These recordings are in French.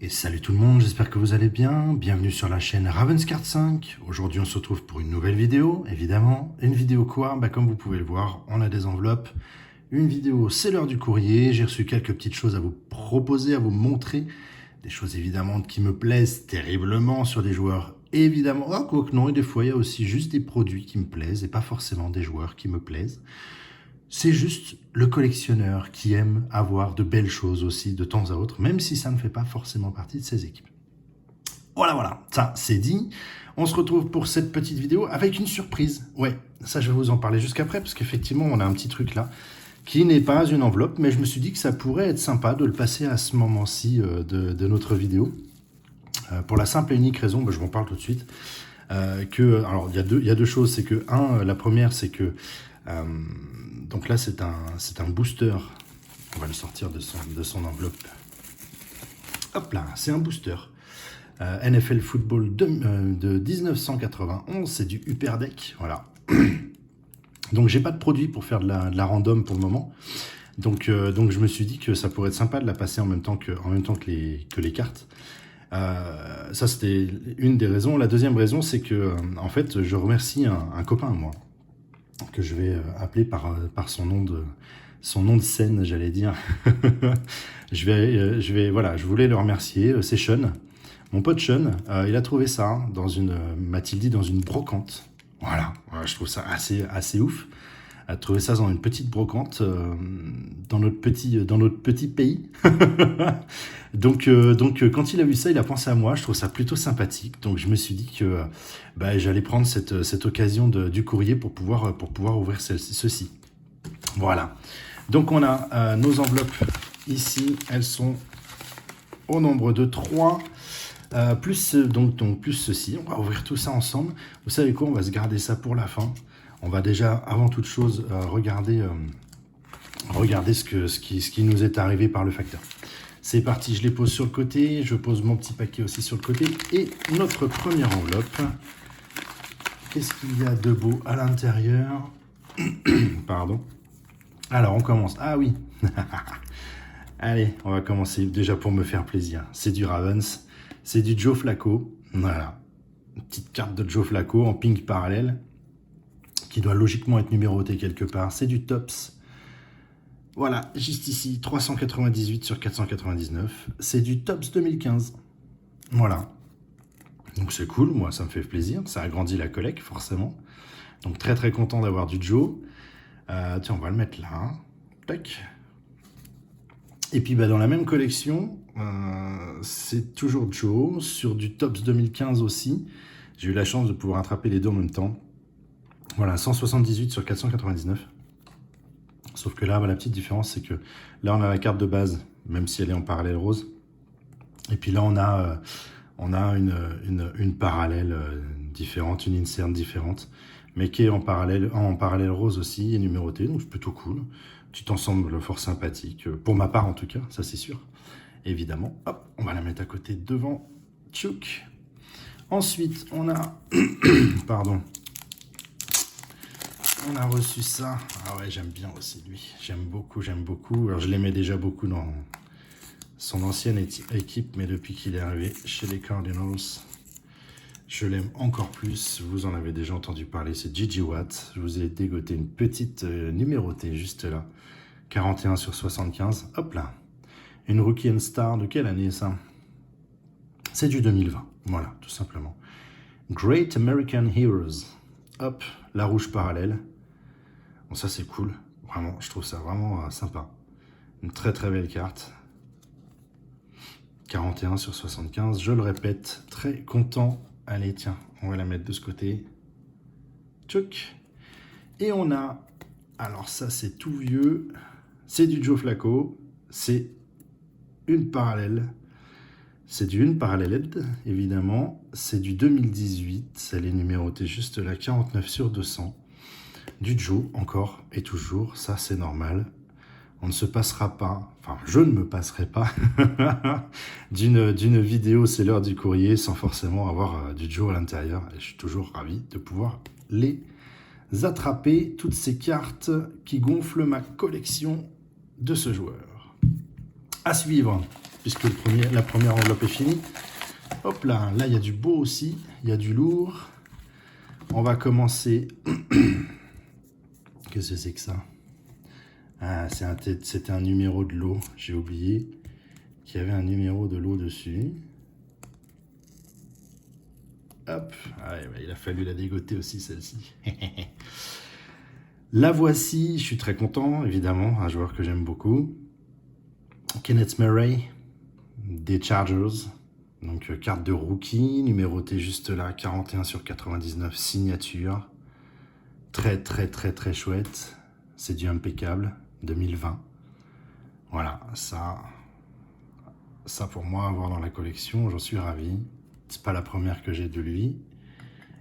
Et salut tout le monde, j'espère que vous allez bien. Bienvenue sur la chaîne Ravenscard 5. Aujourd'hui on se retrouve pour une nouvelle vidéo, évidemment. Une vidéo quoi? Comme vous pouvez le voir, on a des enveloppes. Une vidéo, c'est l'heure du courrier. J'ai reçu quelques petites choses à vous proposer, à vous montrer. Des choses évidemment qui me plaisent terriblement sur des joueurs. Évidemment, quoique non, et des fois il y a aussi juste des produits qui me plaisent et pas forcément des joueurs qui me plaisent. C'est juste le collectionneur qui aime avoir de belles choses aussi de temps à autre, même si ça ne fait pas forcément partie de ses équipes. Voilà, ça c'est dit. On se retrouve pour cette petite vidéo avec une surprise. Ouais, ça je vais vous en parler jusqu'après, parce qu'effectivement on a un petit truc là, qui n'est pas une enveloppe, mais je me suis dit que ça pourrait être sympa de le passer à ce moment-ci de notre vidéo. Pour la simple et unique raison, je vous en parle tout de suite, alors il y a deux choses, c'est que, la première c'est que, donc là c'est un booster, on va le sortir de son enveloppe, hop là, c'est un booster, NFL Football de 1991, c'est du Upper Deck, voilà. Donc j'ai pas de produit pour faire de la random pour le moment, donc je me suis dit que ça pourrait être sympa de la passer en même temps que les cartes. Ça c'était une des raisons. La deuxième raison, c'est que en fait je remercie un copain à moi que je vais appeler par son nom de scène, j'allais dire. Je voulais le remercier. C'est Sean, mon pote Sean. Il a trouvé ça m'a-t-il dit, dans une brocante. Voilà, je trouve ça assez ouf. A trouvé ça dans une petite brocante dans notre petit pays. donc, quand il a vu ça, il a pensé à moi. Je trouve ça plutôt sympathique. Donc, je me suis dit que j'allais prendre cette occasion du courrier pour pouvoir ouvrir ceci. Voilà. Donc, on a nos enveloppes ici. Elles sont au nombre de 3. Plus ceci. On va ouvrir tout ça ensemble. Vous savez quoi? On va se garder ça pour la fin. On va déjà, avant toute chose, regarder ce qui nous est arrivé par le facteur. C'est parti, je les pose sur le côté. Je pose mon petit paquet aussi sur le côté. Et notre première enveloppe. Qu'est-ce qu'il y a de beau à l'intérieur? Pardon. Alors, on commence. Ah oui. Allez, on va commencer déjà pour me faire plaisir. C'est du Ravens. C'est du Joe Flacco. Voilà. Une petite carte de Joe Flacco en pink parallèle, qui doit logiquement être numéroté quelque part. C'est du Topps. Voilà, juste ici, 398 sur 499. C'est du Topps 2015. Voilà. Donc c'est cool, moi ça me fait plaisir. Ça agrandit la collecte, forcément. Donc très très content d'avoir du Joe. Tiens, on va le mettre là. Tac. Et puis dans la même collection, c'est toujours Joe, sur du Topps 2015 aussi. J'ai eu la chance de pouvoir attraper les deux en même temps. Voilà, 178 sur 499. Sauf que là, la petite différence, c'est que là, on a la carte de base, même si elle est en parallèle rose. Et puis là, on a une parallèle différente, une insert différente, mais qui est en parallèle rose aussi, et numérotée, donc c'est plutôt cool. Petit ensemble fort sympathique, pour ma part en tout cas, ça c'est sûr. Évidemment, hop, on va la mettre à côté devant. Tchouk. Ensuite, on a... Pardon. On a reçu ça. Ah ouais, j'aime bien aussi lui. J'aime beaucoup. Alors je l'aimais déjà beaucoup dans son ancienne équipe, mais depuis qu'il est arrivé chez les Cardinals, je l'aime encore plus. Vous en avez déjà entendu parler, c'est J.J. Watt. Je vous ai dégoté une petite numérotée juste là. 41 sur 75. Hop là. Une Rookie and Star. De quelle année ça? C'est du 2020. Voilà, tout simplement. Great American Heroes. Hop, la rouge parallèle. Bon, ça c'est cool. Vraiment, je trouve ça vraiment sympa. Une très très belle carte. 41 sur 75. Je le répète, très content. Allez, tiens, on va la mettre de ce côté. Tchouk. Et on a... Alors ça c'est tout vieux. C'est du Joe Flacco. C'est une parallèle. C'est du une parallèle, évidemment. C'est du 2018. Elle est numérotée juste là, 49 sur 200. Du Joe, encore et toujours. Ça, c'est normal. On ne se passera pas, enfin, je ne me passerai pas d'une vidéo, c'est l'heure du courrier, sans forcément avoir du Joe à l'intérieur. Et je suis toujours ravi de pouvoir les attraper, toutes ces cartes qui gonflent ma collection de ce joueur. À suivre, puisque la première enveloppe est finie. Hop là, là il y a du beau aussi, il y a du lourd. On va commencer. Qu'est-ce que c'est que ça? Ah, c'était un numéro de lot, j'ai oublié qu'il y avait un numéro de lot dessus. Hop, ah ouais, il a fallu la dégoter aussi celle-ci. La voici, je suis très content, évidemment, un joueur que j'aime beaucoup. Kenneth Murray, des Chargers. Donc carte de rookie, numérotée juste là, 41/99, signature. Très très très très chouette. C'est du impeccable, 2020. Voilà, ça pour moi, avoir dans la collection, j'en suis ravi. C'est pas la première que j'ai de lui.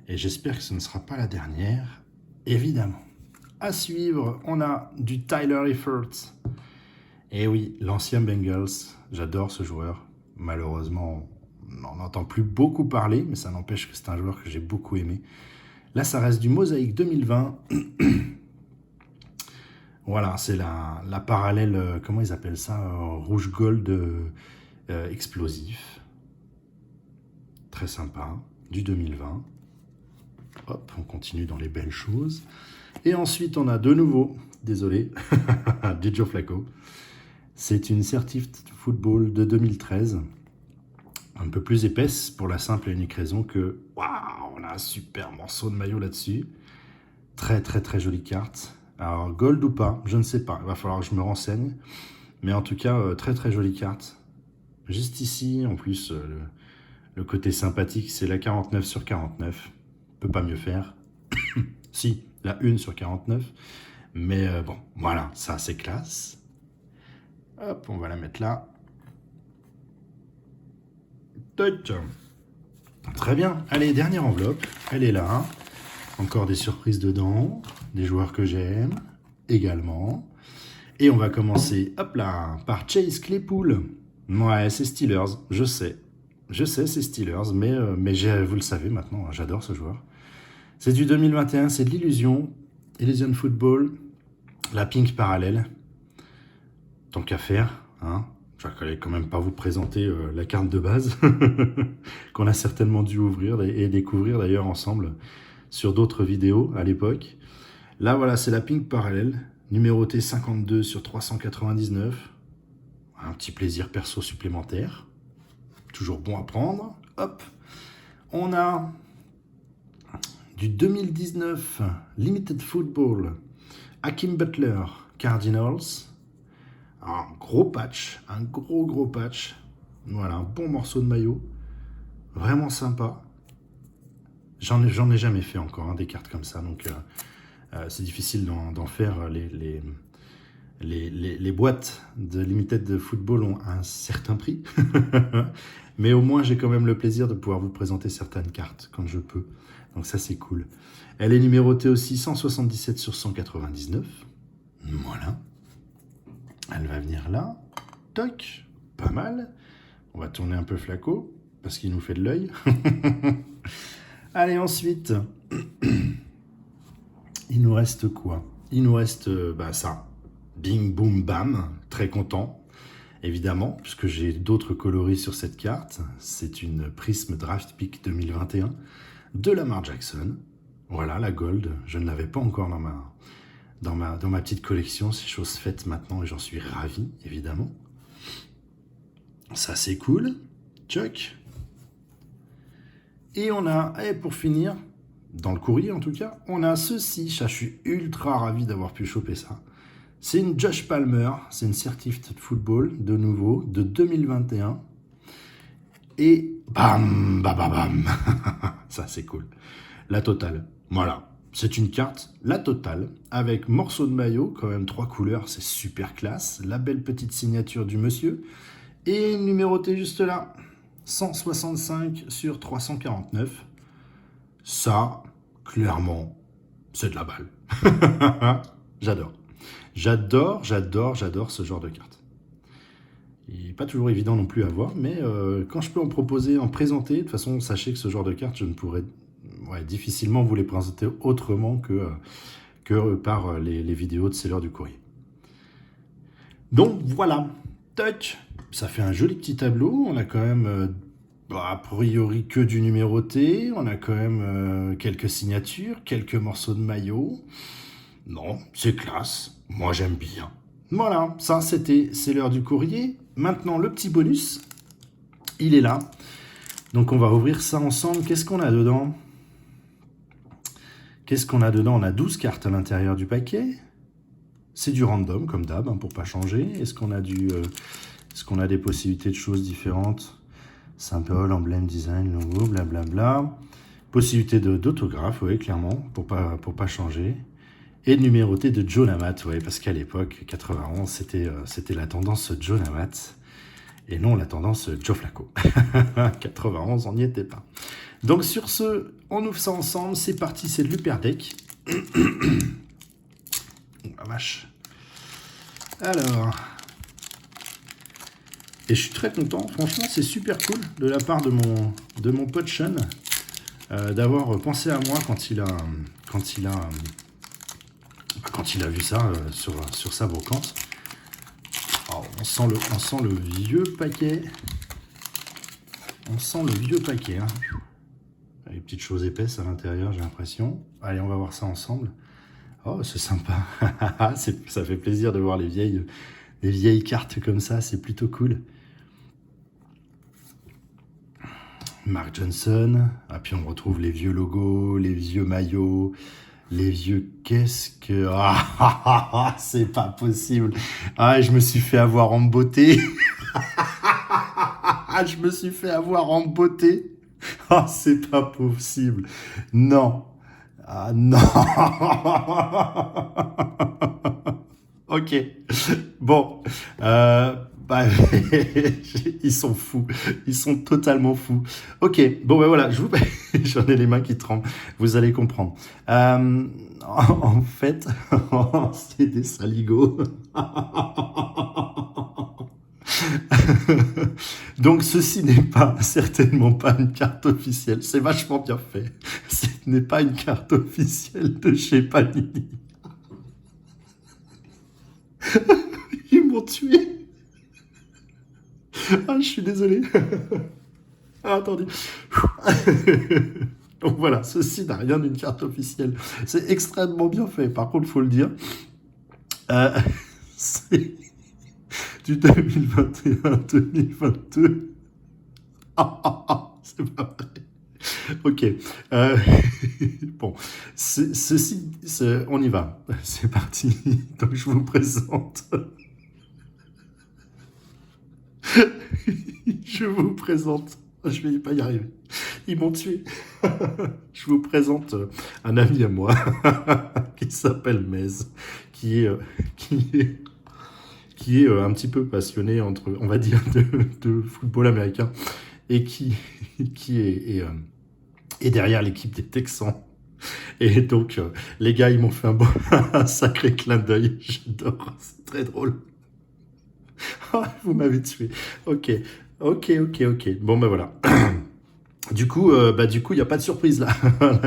Et j'espère que ce ne sera pas la dernière, évidemment. À suivre, on a du Tyler Eifert. Et oui, l'ancien Bengals, j'adore ce joueur. Malheureusement, on n'en entend plus beaucoup parler, mais ça n'empêche que c'est un joueur que j'ai beaucoup aimé. Là, ça reste du Mosaïque 2020. Voilà, c'est la parallèle, comment ils appellent ça, rouge-gold explosif. Très sympa, du 2020. Hop, on continue dans les belles choses. Et ensuite, on a de nouveau, désolé, du Joe Flacco. C'est une Certified Football de 2013. Un peu plus épaisse pour la simple et unique raison que, waouh, on a un super morceau de maillot là-dessus. Très très très jolie carte. Alors gold ou pas, je ne sais pas, il va falloir que je me renseigne. Mais en tout cas, très très jolie carte. Juste ici, en plus, le côté sympathique, c'est la 49/49. On peut pas mieux faire. Si, la 1/49. Mais bon, voilà, ça c'est classe. Hop, on va la mettre là. Touch. Très bien. Allez, dernière enveloppe. Elle est là. Encore des surprises dedans. Des joueurs que j'aime également. Et on va commencer, hop là, par Chase Claypool. Ouais, c'est Steelers, je sais. Je sais, c'est Steelers, mais vous le savez maintenant, j'adore ce joueur. C'est du 2021, c'est de l'Illusion. Illusion Football. La Pink parallèle. Tant qu'à faire, hein. Je vais quand même pas vous présenter la carte de base qu'on a certainement dû ouvrir et découvrir d'ailleurs ensemble sur d'autres vidéos à l'époque. Là, voilà, c'est la Pink parallèle, numérotée 52/399. Un petit plaisir perso supplémentaire. Toujours bon à prendre. Hop. On a du 2019 Limited Football. Hakeem Butler, Cardinals. Un gros patch, un gros patch. Voilà, un bon morceau de maillot. Vraiment sympa. J'en ai jamais fait encore, hein, des cartes comme ça, donc c'est difficile d'en faire. Les boîtes de Limited de Football ont un certain prix. Mais au moins, j'ai quand même le plaisir de pouvoir vous présenter certaines cartes quand je peux. Donc ça, c'est cool. Elle est numérotée aussi 177/199. Voilà. Elle va venir là. Toc. Pas mal. On va tourner un peu Flacco, parce qu'il nous fait de l'œil. Allez, ensuite, il nous reste quoi? Il nous reste ça. Bing, boum, bam. Très content, évidemment, puisque j'ai d'autres coloris sur cette carte. C'est une Prism Draft Pick 2021 de Lamar Jackson. Voilà, la gold. Je ne l'avais pas encore dans ma petite collection. C'est chose faite maintenant et j'en suis ravi, évidemment. Ça, c'est cool. Chuck. Et on a, et pour finir, dans le courrier en tout cas, on a ceci. Je suis ultra ravi d'avoir pu choper ça. C'est une Josh Palmer, c'est une Certified Football, de nouveau, de 2021. Et bam, bam, bam, bam. Ça, c'est cool. La totale. Voilà. C'est une carte, la totale, avec morceau de maillot, quand même 3 couleurs, c'est super classe. La belle petite signature du monsieur. Et numéroté juste là. 165/349. Ça, clairement, c'est de la balle. J'adore. J'adore ce genre de carte. Il n'est pas toujours évident non plus à voir, mais quand je peux en proposer, en présenter, de toute façon, sachez que ce genre de cartes, je ne pourrais difficilement vous les présenter autrement que par les vidéos de Seller du courrier. Donc voilà, Tac, ça fait un joli petit tableau. On a quand même, a priori, que du numéroté. On a quand même quelques signatures, quelques morceaux de maillot. Non, c'est classe. Moi, j'aime bien. Voilà, ça, c'est l'heure du courrier. Maintenant, le petit bonus, il est là. Donc, on va ouvrir ça ensemble. Qu'est-ce qu'on a dedans? Qu'est-ce qu'on a dedans? On a 12 cartes à l'intérieur du paquet. C'est du random, comme d'hab, hein, pour pas changer. Est-ce qu'on a est-ce qu'on a des possibilités de choses différentes? Symbole, emblème, design, logo, blablabla. Possibilité d'autographe, oui, clairement, pour pas changer. Et de numéroté de Joe Namath, oui, parce qu'à l'époque, 91, c'était la tendance Joe Namath. Et non la tendance Joe Flacco. 91, on n'y était pas. Donc sur ce, on ouvre ça ensemble. C'est parti, c'est de l'Upperdeck. Oh la vache. Alors. Et je suis très content. Franchement, c'est super cool de la part de mon pote Sean d'avoir pensé à moi quand il a vu ça sur sa brocante. Oh, on sent le vieux paquet. On sent le vieux paquet. Hein. Les petites choses épaisses à l'intérieur, j'ai l'impression. Allez, on va voir ça ensemble. Oh, c'est sympa. Ça fait plaisir de voir les vieilles cartes comme ça. C'est plutôt cool. Mark Johnson. Ah, puis on retrouve les vieux logos, les vieux maillots, les vieux casques. Ah, c'est pas possible. Ah, je me suis fait avoir en beauté. Je me suis fait avoir en beauté. Ah, c'est pas possible. Non. Ah, non. Ok. Bon. Ils sont fous. Ils sont totalement fous. Ok. Bon, ben voilà. J'en ai les mains qui tremblent. Vous allez comprendre. En fait, c'est des saligots. Donc ceci n'est certainement pas une carte officielle. C'est vachement bien fait. Ce n'est pas une carte officielle de chez Panini. Ils m'ont tué. Ah, je suis désolé. Ah, attendez. Donc voilà, ceci n'a rien d'une carte officielle. C'est extrêmement bien fait, par contre, il faut le dire. C'est du 2021-2022. C'est pas vrai. Ok. Bon, ceci, on y va. C'est parti. Donc je vous présente. Je vous présente. Je vais pas y arriver. Ils m'ont tué. Je vous présente un ami à moi qui s'appelle Mez, qui est un petit peu passionné on va dire, de football américain et qui est derrière l'équipe des Texans. Et donc, les gars, ils m'ont fait un sacré clin d'œil. J'adore, c'est très drôle. Vous m'avez tué. Ok. Bon, ben voilà. Du coup, il n'y a pas de surprise là.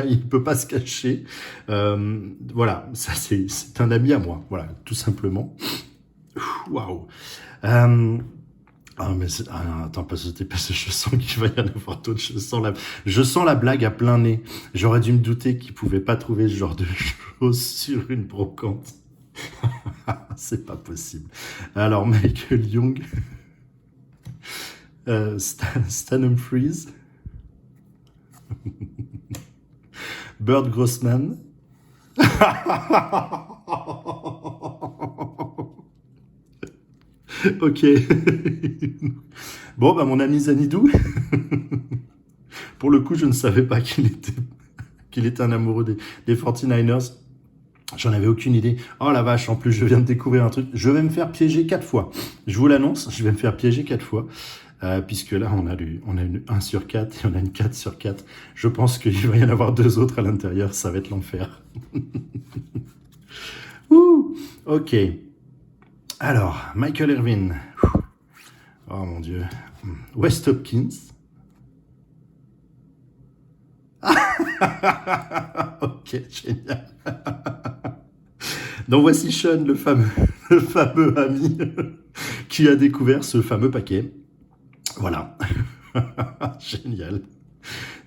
Il ne peut pas se cacher. Voilà, ça c'est un ami à moi. Voilà, tout simplement. Waouh. Attends, parce que je sens qu'il va y en avoir d'autres. Je sens la blague à plein nez. J'aurais dû me douter qu'il pouvait pas trouver ce genre de choses sur une brocante. C'est pas possible. Alors, Michael Young, Stan Humphries, Burt Grossman. Ok. Bon, mon ami Zanidou. Pour le coup, je ne savais pas qu'il était un amoureux des 49ers. J'en avais aucune idée. Oh la vache, en plus, je viens de découvrir un truc. Je vais me faire piéger 4 fois. Je vous l'annonce, je vais me faire piéger 4 fois. Puisque là, on a une 1 sur 4 et on a une 4 sur 4. Je pense qu'il va y en avoir 2 autres à l'intérieur. Ça va être l'enfer. Ouh, ok. Alors, Michael Irvin. Oh mon Dieu. West Hopkins. Ok, génial. Donc voici Sean, le fameux ami qui a découvert ce fameux paquet. Voilà. Génial.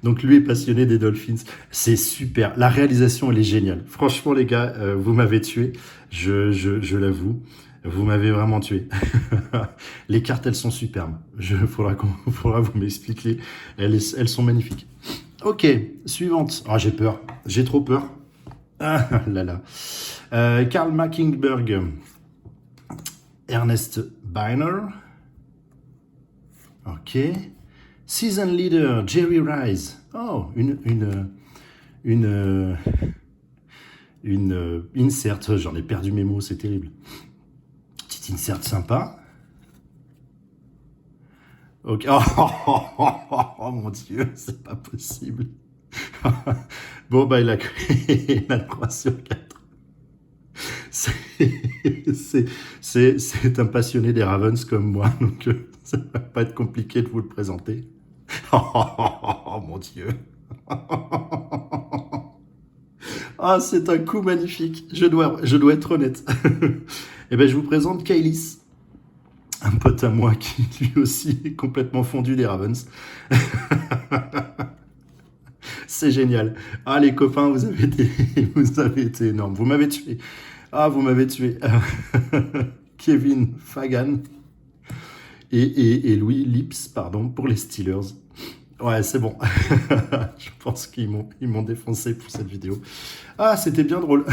Donc lui est passionné des Dolphins. C'est super. La réalisation, elle est géniale. Franchement, les gars, vous m'avez tué. Je l'avoue. Vous m'avez vraiment tué. Les cartes, elles sont superbes. Faudra vous m'expliquer. Elles sont magnifiques. Ok, suivante. Oh, j'ai peur. J'ai trop peur. Ah là là. Karl Mackenberg. Ernest Biner. Ok. Season Leader, Jerry Rice. Oh, une insert. J'en ai perdu mes mots, c'est terrible. Petite insert sympa. Ok. Oh, mon Dieu, c'est pas possible. Bon, bah, il a créé la 3 sur 4. C'est un passionné des Ravens comme moi, donc ça va pas être compliqué de vous le présenter. Oh, mon Dieu. Ah, c'est un coup magnifique. Je dois être honnête. Eh ben, je vous présente Kailis, un pote à moi qui lui aussi est complètement fondu des Ravens. C'est génial. Ah, les copains, vous avez été énormes. Vous m'avez tué. Ah, vous m'avez tué. Kevin Fagan et Louis Lips, pardon, pour les Steelers. Ouais, c'est bon. Je pense qu'ils m'ont défoncé pour cette vidéo. Ah, c'était bien drôle.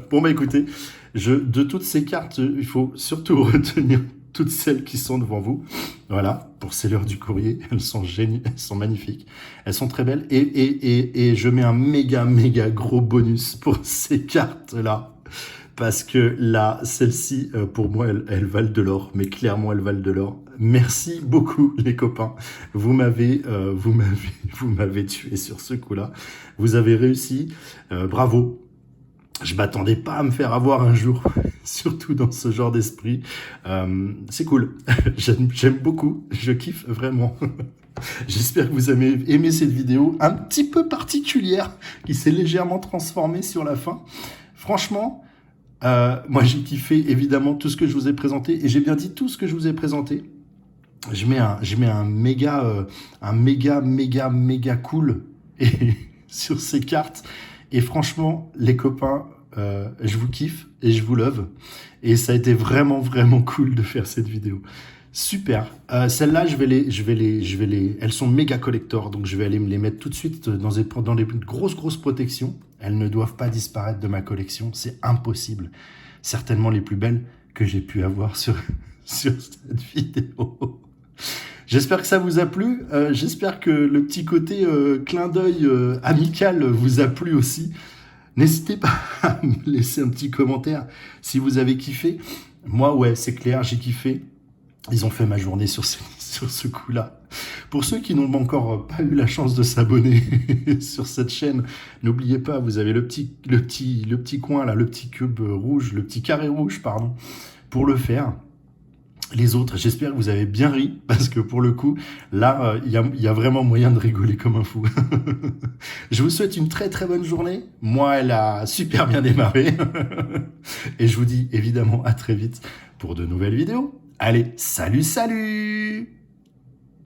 Bon, bah écoutez, de toutes ces cartes, il faut surtout retenir toutes celles qui sont devant vous. Voilà, pour c'est l'heure du courrier. Elles sont géniales, elles sont magnifiques. Elles sont très belles. Et je mets un méga gros bonus pour ces cartes-là. Parce que là, celles-ci, pour moi, elles valent de l'or. Mais clairement, elles valent de l'or. Merci beaucoup, les copains. Vous m'avez tué sur ce coup-là. Vous avez réussi. Bravo. Je m'attendais pas à me faire avoir un jour, surtout dans ce genre d'esprit. C'est cool. J'aime beaucoup. Je kiffe vraiment. J'espère que vous avez aimé cette vidéo un petit peu particulière qui s'est légèrement transformée sur la fin. Franchement, moi j'ai kiffé évidemment tout ce que je vous ai présenté et j'ai bien dit tout ce que je vous ai présenté. Je mets un méga cool sur ces cartes. Et franchement, les copains, je vous kiffe et je vous love. Et ça a été vraiment cool de faire cette vidéo. Super. Celles-là, elles sont méga collector, donc je vais aller me les mettre tout de suite dans les grosses protections. Elles ne doivent pas disparaître de ma collection, c'est impossible. Certainement les plus belles que j'ai pu avoir sur cette vidéo. J'espère que ça vous a plu. J'espère que le petit côté clin d'œil amical vous a plu aussi. N'hésitez pas à me laisser un petit commentaire si vous avez kiffé. Moi, ouais, c'est clair, j'ai kiffé. Ils ont fait ma journée sur ce coup-là. Pour ceux qui n'ont encore pas eu la chance de s'abonner sur cette chaîne, n'oubliez pas, vous avez le petit coin là, le petit cube rouge, le petit carré rouge, pardon, pour le faire. Les autres, j'espère que vous avez bien ri, parce que pour le coup, là, il y a vraiment moyen de rigoler comme un fou. Je vous souhaite une très bonne journée. Moi, elle a super bien démarré. Et je vous dis évidemment à très vite pour de nouvelles vidéos. Allez, salut